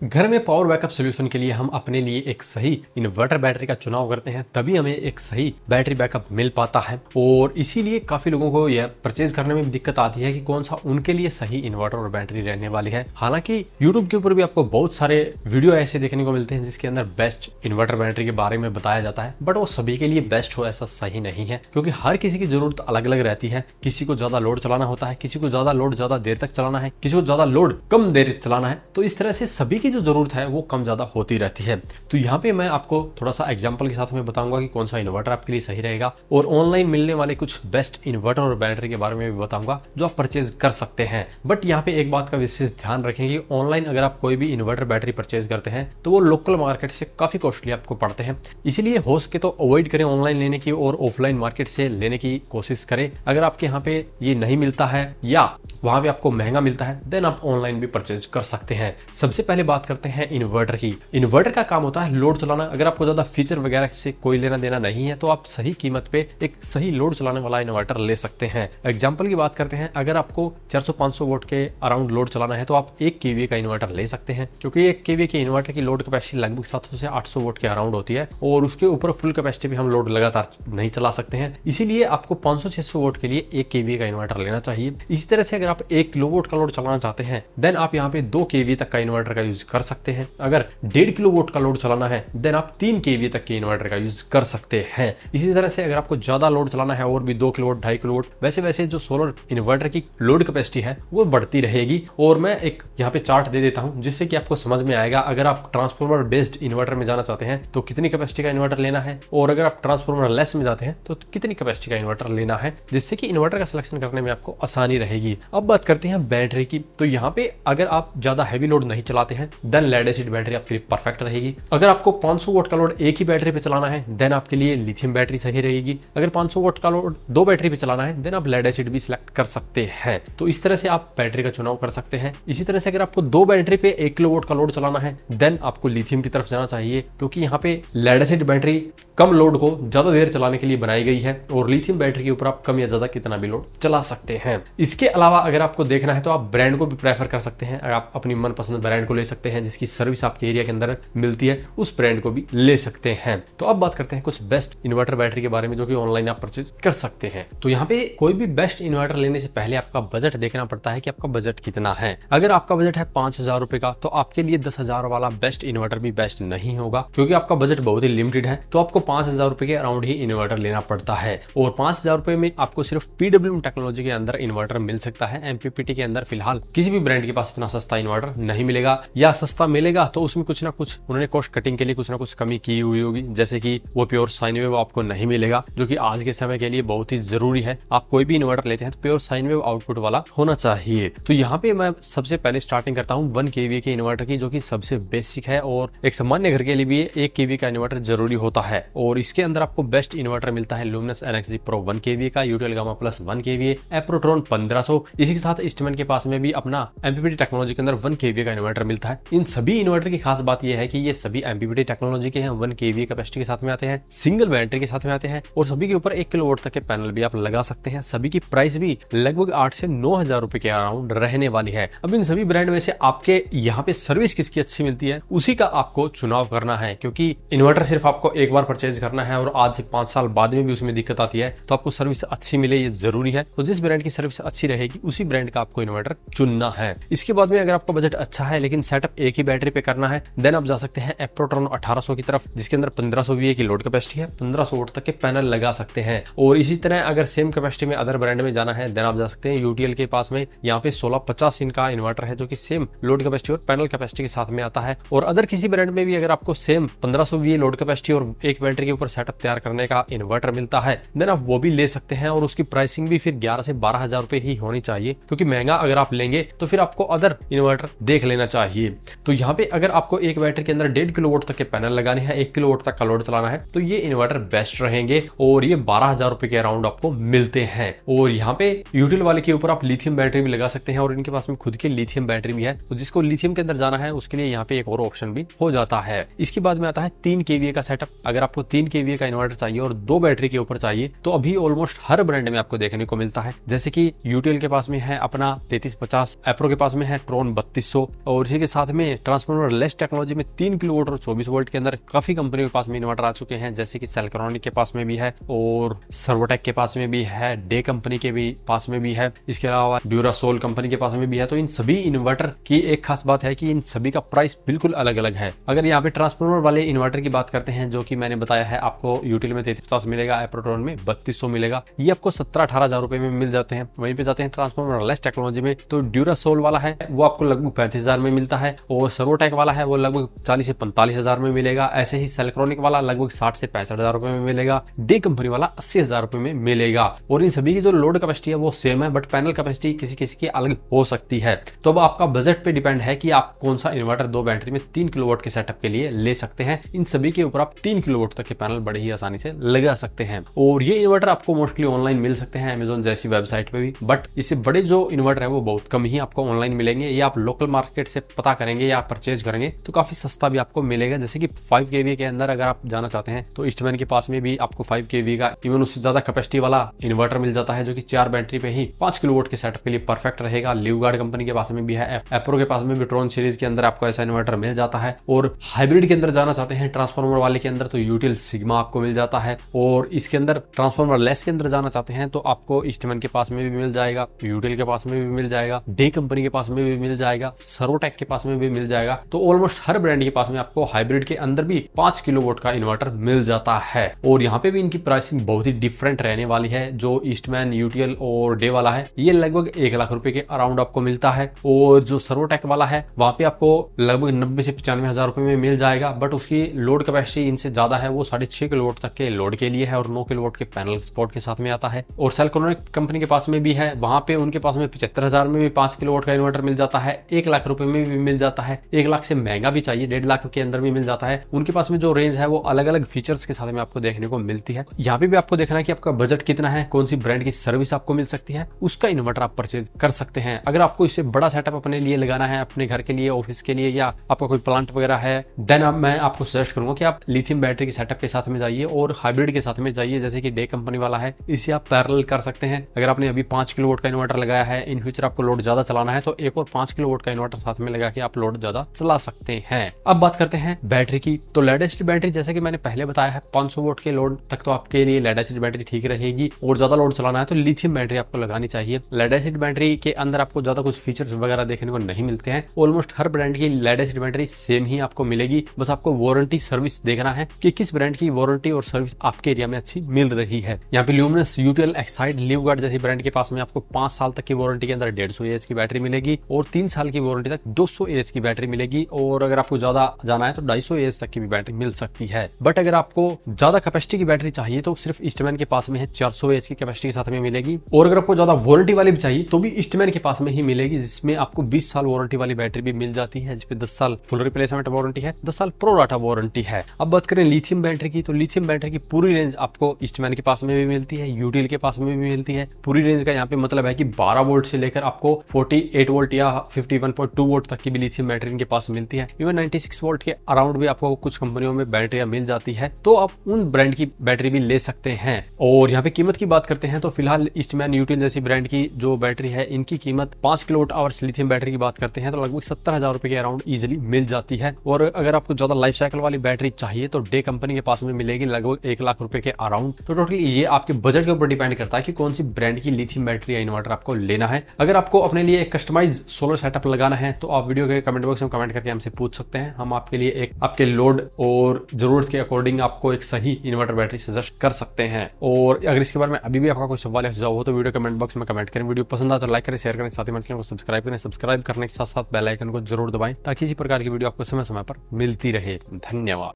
घर में power backup solution के लिए हम अपने लिए एक सही इन्वर्टर बैटरी का चुनाव करते हैं, तभी हमें एक सही बैटरी बैकअप मिल पाता है। और इसीलिए काफी लोगों को यह परचेज करने में दिक्कत आती है कि कौन सा उनके लिए सही इन्वर्टर और बैटरी रहने वाली है। हालांकि यूट्यूब के ऊपर भी आपको बहुत सारे वीडियो ऐसे देखने को मिलते हैं जिसके अंदर बेस्ट इन्वर्टर बैटरी के बारे में बताया जाता है, बट वो सभी के लिए बेस्ट हो ऐसा सही नहीं है, क्योंकि हर किसी की जरूरत अलग अलग रहती है। किसी को ज्यादा लोड चलाना होता है, किसी को ज्यादा लोड ज्यादा देर तक चलाना है, किसी को ज्यादा लोड कम देर चलाना है। तो इस तरह से सभी की जो जरूरत है वो कम ज्यादा होती रहती है। तो यहाँ पे मैं आपको थोड़ा सा एग्जांपल के साथ में बताऊंगा कि कौन सा इन्वर्टर आपके लिए सही रहेगा, और ऑनलाइन मिलने वाले कुछ बेस्ट इन्वर्टर और बैटरी के बारे में भी बताऊंगा जो आप परचेज कर सकते हैं। बट यहाँ पे एक बात का विशेष ध्यान रखें कि ऑनलाइन अगर आप कोई भी इन्वर्टर बैटरी परचेज करते हैं तो वो लोकल मार्केट से काफी कॉस्टली आपको पड़ते हैं। इसीलिए हो सके तो अवॉइड करें ऑनलाइन लेने की और ऑफलाइन मार्केट से लेने की कोशिश करें। अगर आपके यहाँ पे ये नहीं मिलता है या वहां पे आपको महंगा मिलता है देन आप ऑनलाइन भी परचेज कर सकते हैं। सबसे पहले बात करते हैं इन्वर्टर की। इन्वर्टर का काम होता है लोड चलाना। अगर आपको ज्यादा फीचर वगैरह से कोई लेना देना नहीं है तो आप सही कीमत पे एक सही लोड चलाने वाला इन्वर्टर ले सकते हैं। एग्जांपल की बात करते हैं, अगर आपको 400-500 वोल्ट के अराउंड लोड चलाना है तो आप 1 kVA का इन्वर्टर ले सकते हैं, क्योंकि 1 kVA के इन्वर्टर की लोड कैपेसिटी लगभग 700 से 800 वोल्ट के अराउंड होती है और उसके ऊपर फुल कैपेसिटी भी हम लोड लगातार नहीं चला सकते हैं। इसीलिए आपको 500-600 वोल्ट के लिए 1 kVA का इन्वर्टर लेना चाहिए। इसी तरह से अगर आप 1 किलोवाट का लोड चलाना चाहते हैं देन आप यहाँ पे 2 kVA तक का इन्वर्टर का यूज कर सकते हैं। अगर 1.5 किलोवाट का लोड चलाना है देन आप 3 kVA तक के इन्वर्टर का यूज कर सकते हैं। इसी तरह से अगर आपको ज्यादा लोड चलाना है और भी 2 किलोवाट 2.5 किलोवाट, वैसे वैसे जो सोलर इन्वर्टर की लोड कैपेसिटी है वो बढ़ती रहेगी। और मैं एक यहाँ पे चार्ट दे देता हूँ जिससे कि आपको समझ में आएगा। अगर आप ट्रांसफॉर्मर बेस्ड इन्वर्टर में जाना चाहते हैं तो कितनी कैपेसिटी का इन्वर्टर लेना है, और अगर आप ट्रांसफॉर्मर लेस में जाते हैं तो कितनी कैपेसिटी का इन्वर्टर लेना है, जिससे कि इन्वर्टर का सिलेक्शन करने में आपको आसानी रहेगी। अब बात करते हैं बैटरी की। तो यहाँ पे अगर आप ज्यादा हैवी लोड नहीं चलाते हैं देन लेड एसिड बैटरी आपके लिए परफेक्ट रहेगी। अगर आपको 500 वोल्ट का लोड एक ही बैटरी पे चलाना है देन आपके लिए लिथियम बैटरी सही रहेगी। अगर 500 वोल्ट का लोड 2 बैटरी पे चलाना है देन आप लेड एसिड भी सिलेक्ट कर सकते हैं। तो इस तरह से आप बैटरी का चुनाव कर सकते हैं। इसी तरह से अगर आपको 2 बैटरी पे 1 किलोवाट का लोड चलाना है देन आपको लिथियम की तरफ जाना चाहिए, क्योंकि यहाँ पे लेड एसिड बैटरी कम लोड को ज्यादा देर चलाने के लिए बनाई गई है और लिथियम बैटरी के ऊपर आप कम या ज्यादा कितना भी लोड चला सकते हैं। इसके अलावा अगर आपको देखना है तो आप ब्रांड को भी प्रेफर कर सकते हैं। अगर आप अपनी मनपसंद ब्रांड को ले सकते हैं जिसकी सर्विस आपके एरिया के अंदर मिलती है, उस ब्रांड को भी ले सकते हैं। तो अब बात करते हैं कुछ बेस्ट इन्वर्टर बैटरी के बारे में जो कि ऑनलाइन आप परचेज कर सकते हैं। तो यहाँ पे कोई भी बेस्ट इन्वर्टर लेने से पहले आपका बजट देखना पड़ता है कि आपका बजट कितना है। अगर आपका बजट है 5,000 रुपए का तो आपके लिए 10,000 वाला बेस्ट इन्वर्टर भी बेस्ट नहीं होगा, क्योंकि आपका बजट बहुत ही लिमिटेड है। तो आपको 5,000 रुपए के अराउंड ही इन्वर्टर लेना पड़ता है, और 5,000 रुपए में आपको सिर्फ PWM टेक्नोलॉजी के अंदर इन्वर्टर मिल सकता है। MPPT के अंदर फिलहाल किसी भी ब्रांड के पास इतना सस्ता इन्वर्टर नहीं मिलेगा, या सस्ता मिलेगा तो उसमें कुछ ना कुछ उन्होंने कॉस्ट कटिंग के लिए कुछ ना कुछ कमी की हुई होगी, जैसे कि वो प्योर साइन वेव आपको नहीं मिलेगा, जो कि आज के समय के लिए बहुत ही जरूरी है। आप कोई भी इन्वर्टर लेते हैं तो प्योर साइन वेव आउटपुट वाला होना चाहिए। तो यहाँ पे मैं सबसे पहले स्टार्टिंग करता हूँ 1 kVA के इन्वर्टर की, जो कि सबसे बेसिक है और एक सामान्य घर के लिए भी 1 kVA का इन्वर्टर जरूरी होता है। और इसके अंदर आपको बेस्ट इन्वर्टर मिलता है लुमिनस NXG Pro 1 kVA का, यूटीएल गामा प्लस 1 kVA, एप्रोट्रॉन 1500। इसी के साथ ईस्टमैन के पास में भी अपना MPPT टेक्नोलॉजी के अंदर 1 kVA का इन्वर्टर मिलता है। इन सभी इन्वर्टर की खास बात यह है कि ये सभी MPPT टेक्नोलॉजी के हैं, 1 kVA कैपेसिटी के साथ में आते हैं, सिंगल बैटरी के साथ में आते हैं, और सभी के ऊपर 1 किलोवाट तक के पैनल भी आप लगा सकते हैं। सभी की प्राइस भी लगभग 8 से 9,000 रुपए के अराउंड रहने वाली है। अब इन सभी ब्रांड में से आपके यहाँ पे सर्विस किसकी अच्छी मिलती है उसी का आपको चुनाव करना है, क्योंकि इन्वर्टर सिर्फ आपको एक बार परचेज करना है और आज से 5 साल बाद में भी उसमें दिक्कत आती है, तो आपको सर्विस अच्छी मिले ये जरूरी है। तो जिस ब्रांड की सर्विस अच्छी रहेगी उसी ब्रांड का आपको इन्वर्टर चुनना है। इसके बाद में अगर आपका बजट अच्छा है लेकिन सेटअप एक ही बैटरी पे करना है देन आप जा सकते हैं एप्रोट्रॉन 1800 की तरफ, जिसके अंदर 1500 VA की लोड कैपेसिटी है, 1500 वोल्ट तक के पैनल लगा सकते हैं। और इसी तरह अगर सेम कैपेसिटी में अदर ब्रांड में जाना है देन आप जा सकते हैं यूटीएल के पास में, यहाँ पे 1650 इनका इन्वर्टर है जो कि सेम लोड कैपेसिटी और पैनल कैपेसिटी के साथ में आता है। और अदर किसी ब्रांड में भी अगर आपको सेम 1500 VA लोड कैपेसिटी और एक बैटरी के ऊपर सेटअप तैयार करने का इन्वर्टर मिलता है देन आप वो भी ले सकते हैं, और उसकी प्राइसिंग भी फिर 11 से 12,000 रुपए ही होनी चाहिए, क्योंकि महंगा अगर आप लेंगे तो फिर आपको अदर इन्वर्टर देख लेना चाहिए। तो यहाँ पे अगर आपको एक बैटरी के अंदर 1.5 किलोवाट तक के पैनल लगाने हैं, 1 किलोवाट तक का लोड चलाना है, तो ये इन्वर्टर बेस्ट रहेंगे और ये 12,000 रुपए के अराउंड आपको मिलते हैं। और यहाँ पे यूटिल वाले के ऊपर आप लिथियम बैटरी भी लगा सकते हैं, और इनके पास में खुद की लिथियम बैटरी भी है, तो जिसको लिथियम के अंदर जाना है उसके लिए यहाँ पे एक और ऑप्शन भी हो जाता है। इसके बाद में आता है 3 kVA का सेटअप। अगर आपको 3 kVA का इन्वर्टर चाहिए और 2 बैटरी के ऊपर चाहिए तो अभी ऑलमोस्ट हर ब्रांड में आपको देखने को मिलता है, जैसे कि यूटीएल के पास में है अपना 3350, एप्रो के पास में है ट्रोन 3200, और इसी के साथ में ट्रांसफार्मर लेस टेक्नोलॉजी में 3 किलोवाट और 24 वोल्ट के अंदर काफी कंपनियों के पास में इन्वर्टर आ चुके हैं, जैसे कि सेल्क्रॉनिक के पास में भी है और सर्वोटेक के पास में भी है, डे कंपनी के भी पास में भी है, इसके अलावा ड्यूरासोल कंपनी के पास में भी है। तो इन सभी इन्वर्टर की एक खास बात है कि इन सभी का प्राइस बिल्कुल अलग अलग है। अगर यहाँ पे ट्रांसफार्मर वाले इन्वर्टर की बात करते हैं, जो कि मैंने बताया है आपको यूटिल में 3350 मिलेगा, एप्रोटोन में 3200 मिलेगा, ये आपको 17-18 हजार रुपए में मिल जाते हैं। वहीं पे जाते हैं ट्रांसफार्मर लेस टेक्नोलॉजी में, तो ड्यूरासोल वाला है वो आपको लगभग 35,000 में मिलता है और सर्वोटेक वाला है वो लगभग 40 से 45 हजार में मिलेगा। ऐसे ही सेल्क्रॉनिक वाला लगभग 60 से 65 हजार रुपए में मिलेगा, डे कंपनी वाला 80 हजार रुपए में मिलेगा। और इन सभी की जो लोड कैपेसिटी है वो सेम है, बट पैनल कैपेसिटी किसी किसी की अलग हो सकती है। तो अब आपका बजट पे डिपेंड है कि आप कौन सा इन्वर्टर 2 बैटरी में 3 किलोवाट के सेटअप के लिए ले सकते हैं। इन सभी के ऊपर आप 3 किलोवाट तक के पैनल बड़े ही आसानी से लगा सकते हैं और ये इन्वर्टर आपको मोस्टली ऑनलाइन मिल सकते हैं अमेज़न जैसी वेबसाइट पे भी, बट इससे बड़े जो इन्वर्टर है वो बहुत कम ही आपको ऑनलाइन मिलेंगे। ये आप लोकल मार्केट से पता करेंगे या परचेज करेंगे तो काफी सस्ता भी आपको मिलेगा। जैसे कि 5 kVA के अंदर अगर आप जाना चाहते हैं तो ईस्टमैन के पास में भी आपको 5 kVA का इवन उससे ज्यादा कैपेसिटी वाला इन्वर्टर मिल जाता है, जो कि 4 बैटरी पे ही 5 किलोवाट के सेटअप के लिए परफेक्ट रहेगा। ल्यूगार्ड कंपनी के पास में भी है, एप्रो के पास में भी ट्रोन सीरीज के अंदर आपको ऐसा इन्वर्टर मिल जाता है। और हाइब्रिड के अंदर जाना चाहते हैं ट्रांसफार्मर वाले के अंदर तो यूटिल सिग्मा आपको मिल जाता है, और इसके अंदर ट्रांसफार्मर लेस के अंदर जाना चाहते हैं तो आपको ईस्टमैन के पास में भी मिल जाएगा, यूटिल के पास में भी मिल जाएगा, डे कंपनी के पास में भी मिल जाएगा, सर्वोटेक के पास में भी मिल जाएगा। तो ऑलमोस्ट हर ब्रांड के पास में आपको हाइब्रिड के अंदर भी 5 किलोवाट का इन्वर्टर मिल जाता है। और यहाँ पे भी इनकी प्राइसिंग बहुत ही डिफरेंट रहने वाली है। जो ईस्टमैन, यूटीएल और डे वाला है ये लगभग 1 लाख रुपए के अराउंड आपको मिलता है, और जो सर्वोटेक वाला है वहां पे आपको लगभग 90 से 95 हजार रुपए में मिल जाएगा, बट उसकी लोड कैपेसिटी इनसे ज्यादा है, वो 6.5 किलोवाट तक के लोड के लिए है और 9 किलोवाट के पैनल सपोर्ट के साथ में आता है। और सेल्क्रॉनिक कंपनी के पास में भी है, वहां पे उनके पास में 75,000 में भी 5 किलोवाट का इन्वर्टर मिल जाता है, 1 लाख रुपए में भी मिल जाता है, 1 लाख से महंगा भी चाहिए 1.5 लाख के अंदर भी मिल जाता है। उनके पास में जो रेंज है वो अलग अलग फीचर्स के साथ में आपको देखने को मिलती है। यहाँ पे भी आपको देखना है कि आपका बजट कितना है, कौन सी ब्रांड की सर्विस आपको मिल सकती है, उसका इन्वर्टर आप परचेज कर सकते हैं। अगर आपको इससे बड़ा सेटअप अपने लिए लगाना है, अपने घर के लिए, ऑफिस के लिए, या आपका कोई प्लांट वगैरह है, देन मैं आपको सजेस्ट करूंगा कि आप लिथियम बैटरी के सेटअप के साथ में जाइए और हाइब्रिड के साथ में जाइए, जैसे कि डे कंपनी वाला है, इसे आप पैरेलल कर सकते हैं। अगर आपने अभी 5 किलोवाट का इन्वर्टर लगाया है, इन फ्यूचर आपको लोड ज्यादा चलाना है तो एक और 5 किलोवाट का इन्वर्टर साथ में लगा के आप लोड ज्यादा चला सकते हैं। अब बात करते हैं बैटरी की, तो लेड एसिड बैटरी जैसे कि मैंने पहले बताया है 500 वोल्ट के लोड तक तो आपके लिए लेड एसिड बैटरी ठीक रहेगी, और ज्यादा लोड चलाना है तो लिथियम बैटरी आपको लगानी चाहिए। लेड एसिड बैटरी के अंदर आपको ज्यादा कुछ फीचर्स वगैरह देखने को नहीं मिलते हैं, ऑलमोस्ट हर ब्रांड की लेड एसिड बैटरी सेम ही आपको मिलेगी, बस आपको वारंटी सर्विस देखना है कि किस ब्रांड की वारंटी और सर्विस आपके एरिया में अच्छी मिल रही है। यहाँ पे ल्यूमिनस, यूटीएल, एक्साइड, ल्यूगार्ड जैसी ब्रांड के पास में आपको 5 साल तक की वारंटी के अंदर 150 AH की बैटरी मिलेगी, और 3 साल की वारंटी तक 200 AH की बैटरी मिलेगी, और अगर आपको ज्यादा जाना है तो 250 AH तक की भी बैटरी मिल सकती है। बट अगर आपको ज्यादा कैपेसिटी की बैटरी चाहिए तो सिर्फ ईस्टमैन के पास में है 400 AH की कैपेसिटी के साथ में मिलेगी, और अगर आपको ज्यादा वारंटी वाली भी चाहिए तो भी ईस्टमैन के पास में ही मिलेगी, जिसमें आपको 20 साल वारंटी वाली बैटरी भी मिल जाती है, जिसपे 10 साल फुल रिप्लेसमेंट वारंटी है, 10 साल प्रो डाटा वारंटी है। अब बात करें लिथियम बैटरी की, तो लिथियम बैटरी की पूरी रेंज आपको ईस्टमैन के पास में भी मिलती है, यूटीएल के पास में भी मिलती है। पूरी रेंज का यहाँ पे मतलब है कि 12 वोल्ट से लेकर आपको 48 वोल्ट या 51.2 वोल्ट तक की भी लिथियम बैटरी इनके पास मिलती है। इवन 96 वोल्ट के अराउंड भी आपको कुछ कंपनियों में बैटरियां मिल जाती है, तो आप उन ब्रांड की बैटरी भी ले सकते हैं। और यहाँ पे कीमत की बात करते हैं तो फिलहाल ईस्टमैन, यूटीएल जैसी ब्रांड की जो बैटरी है इनकी कीमत 5 किलोवाट आवर्स लिथियम बैटरी की बात करते हैं तो लगभग 70,000 रुपए के अराउंड इजिली मिल जाती है। और अगर आपको ज्यादा लाइफ साइकिल वाली बैटरी चाहिए तो डे कंपनी के पास में मिलेगी लगभग 1 लाख रुपए के अराउंड। तो टोटली ये आपके बजट के ऊपर डिपेंड करता है कि कौन सी ब्रांड की लिथियम बैटरी या इन्वर्टर आपको लेना है। अगर आपको अपने लिए एक कस्टमाइज सोलर सेटअप लगाना है तो आप वीडियो के कमेंट बॉक्स में कमेंट करके हमसे पूछ सकते हैं, हम आपके लिए एक आपके लोड और जरूरत के अकॉर्डिंग आपको एक सही इन्वर्टर बैटरी सजेस्ट कर सकते हैं। और अगर इसके बारे में अभी भी आपका कोई सवाल या सुझाव हो तो वीडियो कमेंट बॉक्स में कमेंट करें। वीडियो पसंद आए तो लाइक करें, शेयर करें, साथ ही मेरे चैनल को सब्सक्राइब करें। सब्सक्राइब करने के साथ साथ बेल आइकन को जरूर दबाएं ताकि इसी प्रकार की वीडियो आपको समय समय पर मिलती रहे। धन्यवाद।